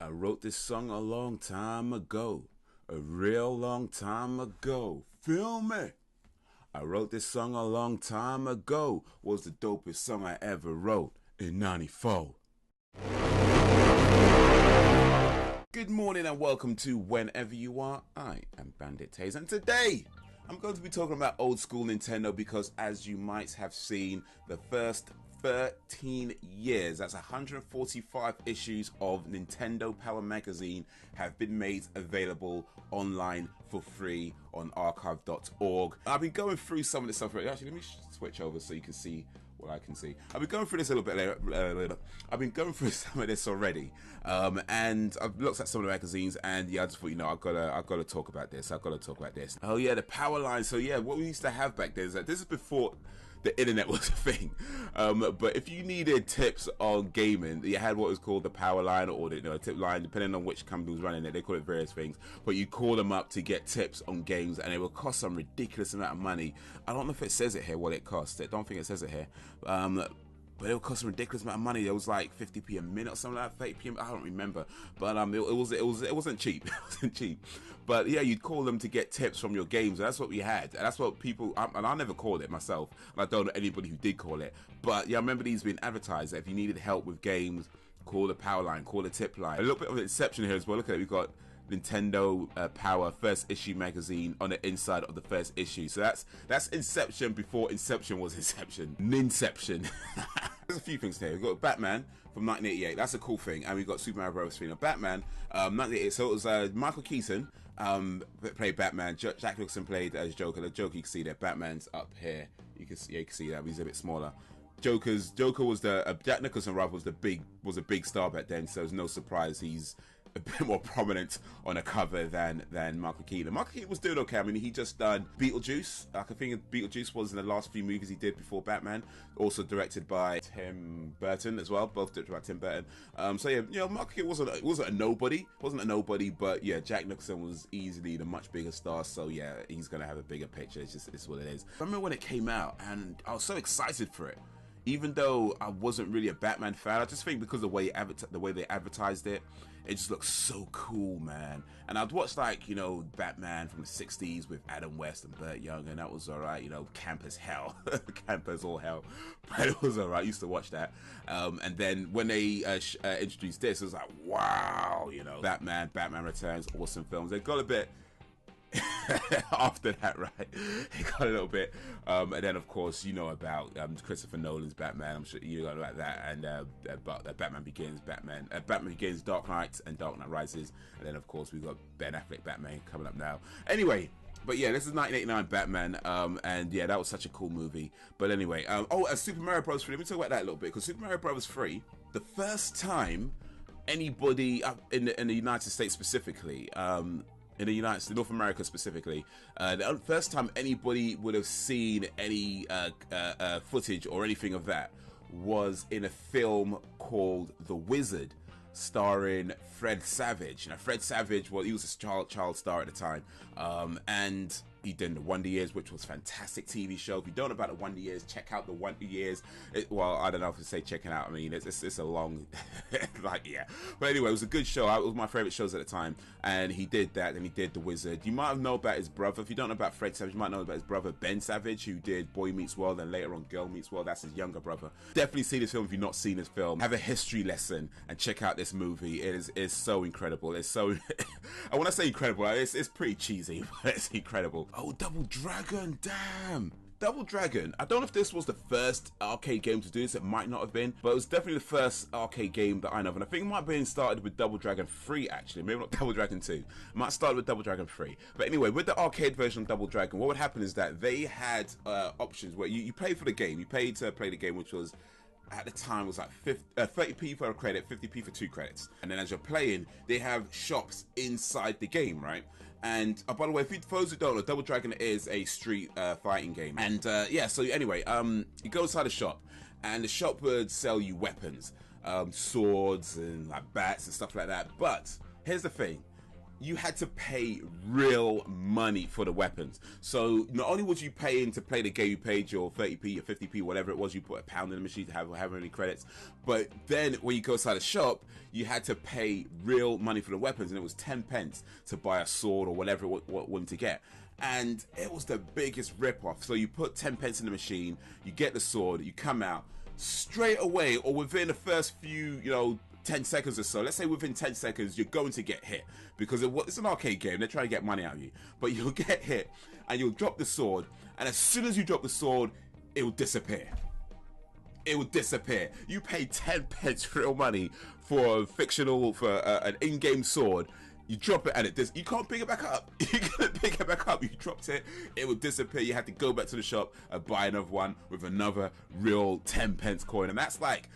I wrote this song a long time ago, a real long time ago. Feel me? I wrote this song a long time ago, was the dopest song I ever wrote in '94. Good morning and welcome to Whenever You Are. I am Bandit Haze, and today I'm going to be talking about old school Nintendo because, as you might have seen, the first 13 years, that's 145 issues of Nintendo Power Magazine, have been made available online for free on archive.org. I've been going through some of this stuff. Actually, let me switch over so you can see what I can see. I've been going through this a little bit later. I've been going through some of this already, and I've looked at some of the magazines, and yeah, I just thought, you know, I've got to talk about this. Oh yeah, the power line. So yeah, what we used to have back then is that this is before the internet was a thing, but if you needed tips on gaming, you had what was called the power line, or the tip line, depending on which company was running it. They call it various things, but you call them up to get tips on games, and it will cost some ridiculous amount of money. I don't know if it says it here what it cost. I don't think it says it here, but it would cost a ridiculous amount of money. It was like 50p a minute or something like that, 30p. I don't remember, but it wasn't cheap. It wasn't cheap. But yeah, you'd call them to get tips from your games, and that's what we had. And that's what people, and I never called it myself, and I don't know anybody who did call it. But yeah, I remember these being advertised that if you needed help with games, call the power line, call the tip line. A little bit of an inception here as well. Look at it, we've got Nintendo Power first issue magazine on the inside of the first issue. So that's Inception before Inception was Inception. Ninception. There's a few things here. We've got Batman from 1988. That's a cool thing. And we've got Super Mario Bros. 3. Now, Batman, 1988. So it was Michael Keaton played Batman. Jack Nicholson played as Joker. The Joker, you can see there. Batman's up here. You can see that. He's a bit smaller. Joker was the Jack Nicholson rather was a big star back then. So it's no surprise he's a bit more prominent on a cover than Michael Keaton. Michael Keaton was doing okay. I mean, he just done Beetlejuice. I think Beetlejuice was in the last few movies he did before Batman. Also directed by Tim Burton as well. Both directed by Tim Burton. So yeah, you know, Michael Keaton wasn't a nobody. But yeah, Jack Nicholson was easily the much bigger star. So yeah, he's gonna have a bigger picture. It's what it is. I remember when it came out, and I was so excited for it. Even though I wasn't really a Batman fan, I just think because of the way they advertised it, it just looks so cool, man. And I'd watched, like, you know, Batman from the 60s with Adam West and Burt Young, and that was alright, you know, camp as hell. Camp as all hell. But it was alright, I used to watch that. And then when they introduced this, it was like, wow, you know, Batman Returns, awesome films. They got a bit after that, right? It got a little bit, and then of course you know about Christopher Nolan's Batman. I'm sure you know about that, and Batman Begins, Dark Knight, and Dark Knight Rises, and then of course we got Ben Affleck Batman coming up now. Anyway, but yeah, this is 1989 Batman, and yeah, that was such a cool movie. But anyway, Super Mario Bros. 3. Let me talk about that a little bit, because Super Mario Bros. 3, the first time anybody in the United States specifically, in the United States, North America specifically, the first time anybody would have seen any footage or anything of that was in a film called The Wizard, starring Fred Savage. Now, Fred Savage, well, he was a child star at the time, and he did The Wonder Years, which was a fantastic TV show. If you don't know about The Wonder Years, check out The Wonder Years. Well, I don't know if to say checking out. I mean, it's a long, like, yeah. But anyway, it was a good show. It was my favorite shows at the time. And he did that, and he did The Wizard. You might know about his brother. If you don't know about Fred Savage, you might know about his brother, Ben Savage, who did Boy Meets World, and later on Girl Meets World. That's his younger brother. Definitely see this film if you've not seen this film. Have a history lesson and check out this movie. It is so incredible. It's so, I want to say incredible. It's pretty cheesy, but it's incredible. Oh, Double Dragon, damn. Double Dragon. I don't know if this was the first arcade game to do this. It might not have been, but it was definitely the first arcade game that I know of. And I think it might have been started with Double Dragon 3, actually. Maybe not Double Dragon 2. It might start with Double Dragon 3. But anyway, with the arcade version of Double Dragon, what would happen is that they had options where you pay for the game. You paid to play the game, which was, at the time, was like 30p for a credit, 50p for 2 credits. And then as you're playing, they have shops inside the game, right? And by the way, for those who don't know, Double Dragon is a street fighting game. And yeah, so anyway, you go inside a shop, and the shop would sell you weapons, swords and like bats and stuff like that. But here's the thing. you had to pay real money for the weapons. So not only was you paying to play the game, you paid your 30p or 50p, whatever it was, you put a pound in the machine to have however many credits, but then when you go inside the shop, you had to pay real money for the weapons, and it was 10 pence to buy a sword or whatever what wanted to get. And it was the biggest rip-off. So you put 10 pence in the machine, you get the sword, you come out straight away, or within the first few, 10 seconds or so, let's say within 10 seconds, you're going to get hit, because it's an arcade game, they're trying to get money out of you, but you'll get hit and you'll drop the sword, and as soon as you drop the sword, it will disappear. It will disappear. You pay 10 pence real money for an in-game sword. You drop it and you can't pick it back up. You couldn't pick it back up. You dropped it, it would disappear. You had to go back to the shop and buy another one with another real 10 pence coin. And that's like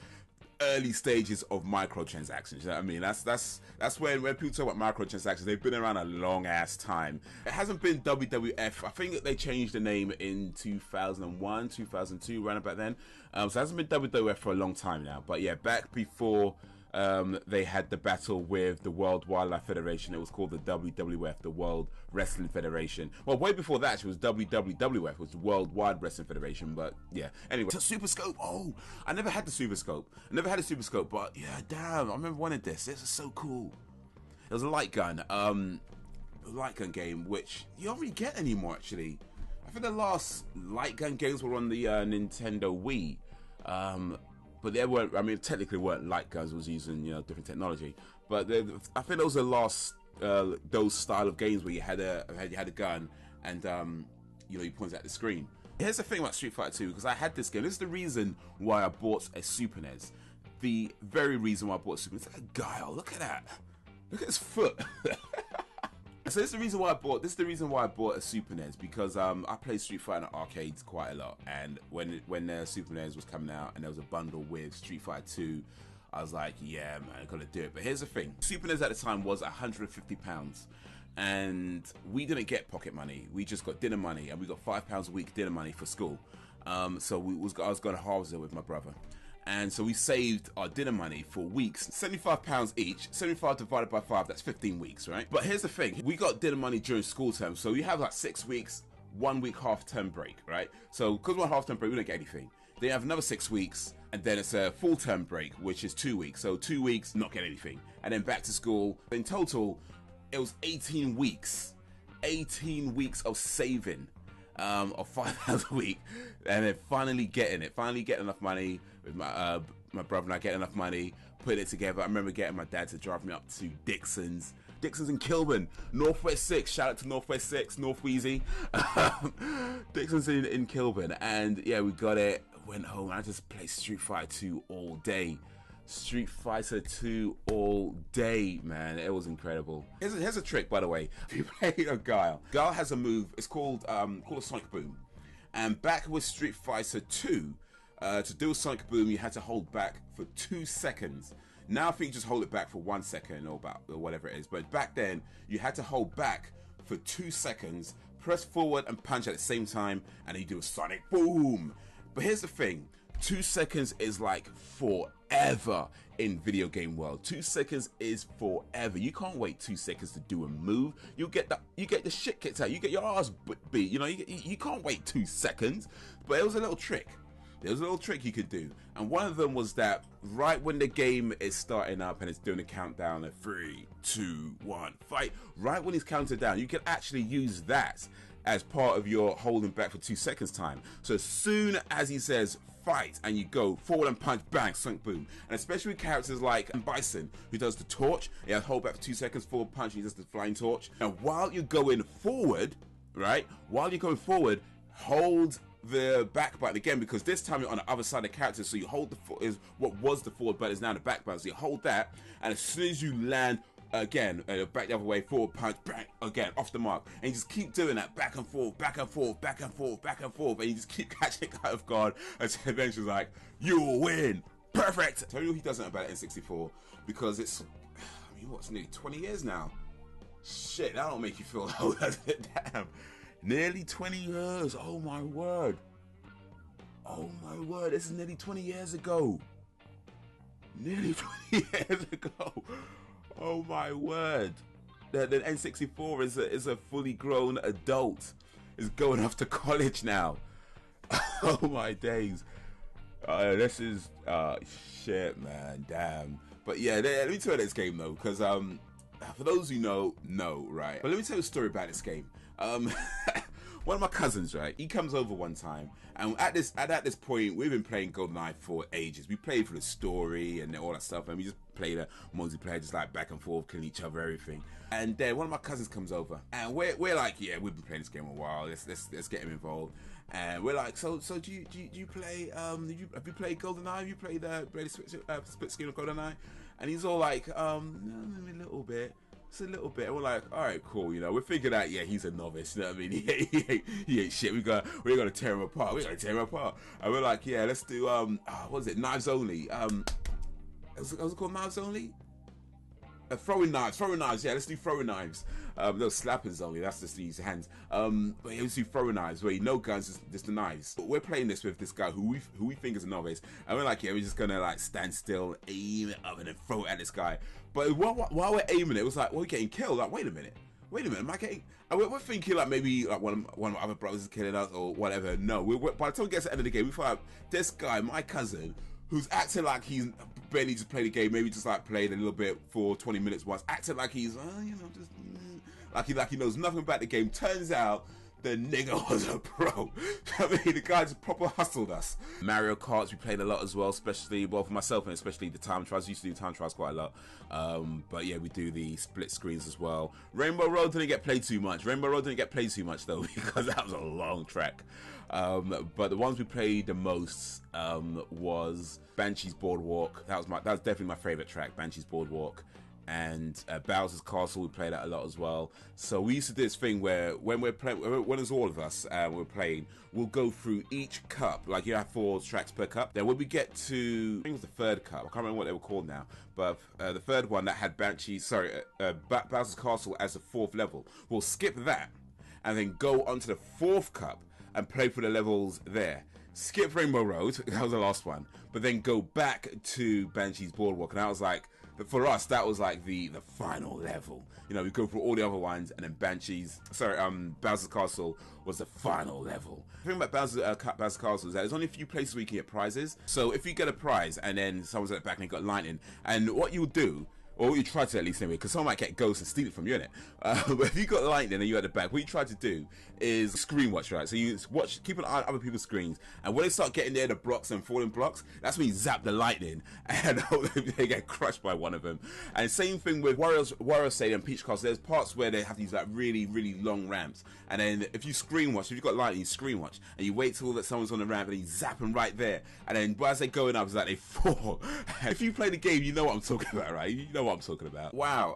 early stages of microtransactions. You know what I mean? That's when people talk about microtransactions, they've been around a long ass time. It hasn't been WWF. I think that they changed the name in 2001, 2002, around about then. So it hasn't been WWF for a long time now. But yeah, back before they had the battle with the World Wildlife Federation, it was called the WWF, the World Wrestling Federation. Well, way before that, it was WWWF, was the World Wide Wrestling Federation. But yeah, anyway, Super Scope. Oh, I never had the Super Scope. But yeah, damn, I remember wanting this. This is so cool. It was a light gun, game, which you don't really get anymore. Actually, I think the last light gun games were on the Nintendo Wii. But they weren't, I mean, technically weren't light guns, it was using, different technology. But I think those are the last, those style of games where you had a gun and, you pointed at the screen. Here's the thing about Street Fighter 2, because I had this game. This is the reason why I bought a Super NES. The very reason why I bought a Super NES. It's like a guile, look at that. Look at his foot. So this is the reason why I bought a Super NES, because I played Street Fighter in arcades quite a lot, and when the Super NES was coming out and there was a bundle with Street Fighter 2, I was like, yeah man, I gotta do it. But here's the thing, Super NES at the time was £150, and we didn't get pocket money, we just got dinner money, and we got £5 a week dinner money for school. So I was going to Harvard with my brother. And so we saved our dinner money for weeks, £75 each, 75 divided by 5, that's 15 weeks, right? But here's the thing, we got dinner money during school term, so you have like 6 weeks, 1 week half-term break, right? So because we're on half-term break, we don't get anything. Then you have another 6 weeks, and then it's a full-term break, which is 2 weeks. So 2 weeks, not get anything. And then back to school. In total, it was 18 weeks. 18 weeks of saving. Of £5 a week, and then finally getting enough money with my brother and I, getting enough money, putting it together. I remember getting my dad to drive me up to Dixon's in Kilburn, Northwest 6. Shout out to Northwest 6, North Wheezy. Dixon's in Kilburn, and yeah, we got it. Went home. And I just played Street Fighter 2 all day. Street Fighter 2 all day, man. It was incredible. Here's a trick, by the way. If you play a Guile has a move, it's called a Sonic Boom. And back with Street Fighter 2, to do a Sonic Boom, you had to hold back for 2 seconds. Now I think you just hold it back for 1 second or whatever it is. But back then, you had to hold back for 2 seconds, press forward and punch at the same time, and then you do a Sonic Boom. But here's the thing. 2 seconds is like forever in video game world. 2 seconds is forever. You can't wait 2 seconds to do a move. You get the shit kicked out. You get your ass beat. You can't wait 2 seconds. But it was a little trick. There was a little trick you could do, and one of them was that right when the game is starting up and it's doing a countdown of 3, 2, 1, fight. Right when it's counted down, you can actually use that as part of your holding back for 2 seconds time. So as soon as he says fight and you go forward and punch, bang, Sonic Boom. And especially with characters like Bison, who does the torch, yeah, hold back for 2 seconds, forward punch, and he does the flying torch. And while you're going forward, right, hold the back button again, because this time you're on the other side of the character, so you hold what was the forward button is now the back button, so you hold that, and as soon as you land again, back the other way, forward punch, bang, again, off the mark, and you just keep doing that, back and forth, back and forth, back and forth, back and forth, and you just keep catching out of guard until eventually like, you win, perfect. Tell you he doesn't about it in 64, because it's, I mean, what's nearly 20 years now? Shit, that don't make you feel old, does it? Damn. Nearly 20 years, oh my word. Oh my word, this is nearly 20 years ago. Nearly 20 years ago. Oh my word. the N64 is a fully grown adult. Is going off to college now. Oh my days. This is shit, man. Damn. But yeah, let me tell you this game though, because for those who know, right? But let me tell you a story about this game. One of my cousins, right? He comes over one time, and at this point, we've been playing Goldeneye for ages. We played for the story and all that stuff, and we just played a multiplayer, just like back and forth, killing each other, everything. And then one of my cousins comes over, and we're like, yeah, we've been playing this game a while. Let's get him involved. And we're like, so do you play? Have you played Goldeneye? Have you played split screen of Goldeneye? And he's all like, a little bit. It's a little bit. And we're like, all right, cool. You know, we're figuring out, yeah, he's a novice. You know what I mean? He ain't shit. We're gonna tear him apart. And we're like, yeah, let's do what was it? Knives Only. Was it called Knives Only? Throwing knives. Yeah, let's do throwing knives. Those slappers only. That's just these hands. But yeah, let's do throwing knives. Where no guns, just the knives. But we're playing this with this guy who we think is a novice, and we're like, yeah, we're just gonna like stand still, aim it up, and then throw it at this guy. But while we're aiming it was like, well, we're getting killed. Like, wait a minute, am I getting? And we're thinking like maybe like one of my other brothers is killing us or whatever. No, by the time we get to the end of the game, we find out this guy, my cousin, who's acting like he's barely just played the game, maybe just like played a little bit for 20 minutes once, acting like he's, just like he knows nothing about the game. Turns out the nigga was a pro. I mean, the guy just proper hustled us. Mario Karts we played a lot as well, especially, well, for myself and especially the time trials. I used to do time trials quite a lot. But yeah, we do the split screens as well. Rainbow Road didn't get played too much. Though, because that was a long track. But the ones we played the most was Banshee's Boardwalk. That was definitely my favorite track, Banshee's Boardwalk. And Bowser's Castle, we played that a lot as well. So we used to do this thing where when we're playing, when it's all of us, we're playing, we'll go through each cup. Like you have 4 tracks per cup. Then when we get to, I think it was the 3rd cup. I can't remember what they were called now. But the 3rd one that had Bowser's Castle as the 4th level, we'll skip that and then go onto the 4th cup and play for the levels there. Skip Rainbow Road, that was the last one, but then go back to Banshee's Boardwalk, and I was like, for us, that was like the final level. You know, we go through all the other ones, and then Bowser's Castle was the final level. The thing about Bowser's Castle is that there's only a few places where you can get prizes. So if you get a prize, and then someone's at the back and they got lightning, and what you'll do, or what you try to at least anyway, because someone might get ghosts and steal it from you, innit? But if you got lightning and you're at the back, what you try to do is screen watch, right? So you keep an eye on other people's screens, and when they start getting near the blocks and falling blocks, that's when you zap the lightning, and they get crushed by one of them. And same thing with Wario Stadium and Peach Castle. There's parts where they have these like really, really long ramps, and then if you screen watch, if you've got lightning, you screen watch, and you wait till that someone's on the ramp, and you zap them right there, and then as they're going up, it's like they fall. If you play the game, you know what I'm talking about, right? You know what I'm talking about. Wow,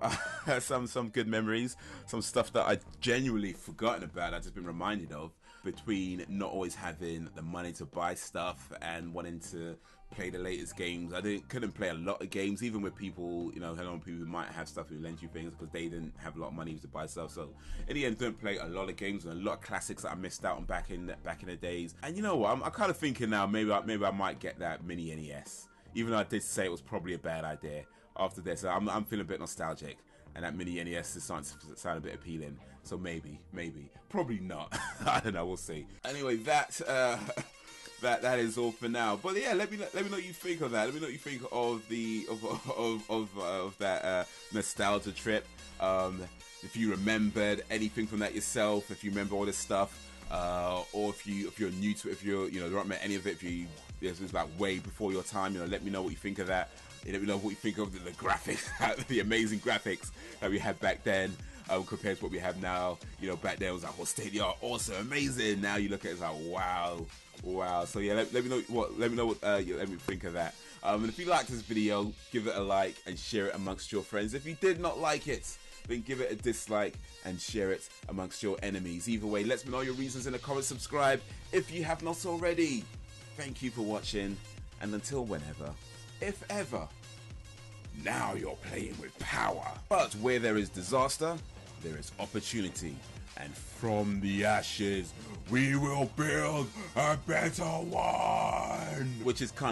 some good memories, some stuff that I genuinely forgotten about, I've just been reminded of, between not always having the money to buy stuff and wanting to play the latest games. I couldn't play a lot of games, even with people, you know, people who might have stuff who lend you things because they didn't have a lot of money to buy stuff. So in the end, didn't play a lot of games and a lot of classics that I missed out on back in the days. And you know what, I'm kind of thinking now, maybe I might get that mini NES, even though I did say it was probably a bad idea. After this, I'm feeling a bit nostalgic, and that mini NES is starting to sound a bit appealing. So maybe, probably not. I don't know. We'll see. Anyway, that is all for now. But yeah, let me know what you think of that. Let me know what you think of that nostalgia trip. If you remembered anything from that yourself, if you remember all this stuff, or if you're new to it, if you don't remember any of it, if this was like way before your time, let me know what you think of that. Let me know what you think of the graphics, the amazing graphics that we had back then, compared to what we have now. Back then it was like, oh, state of the art, awesome, amazing. Now you look at it, it's like, wow. So yeah, let me know what you think of that. And if you liked this video, give it a like and share it amongst your friends. If you did not like it, then give it a dislike and share it amongst your enemies. Either way, let me know your reasons in the comments. Subscribe if you have not already. Thank you for watching, and until whenever, if ever, now you're playing with power. But where there is disaster, there is opportunity. And from the ashes, we will build a better one. Which is kind of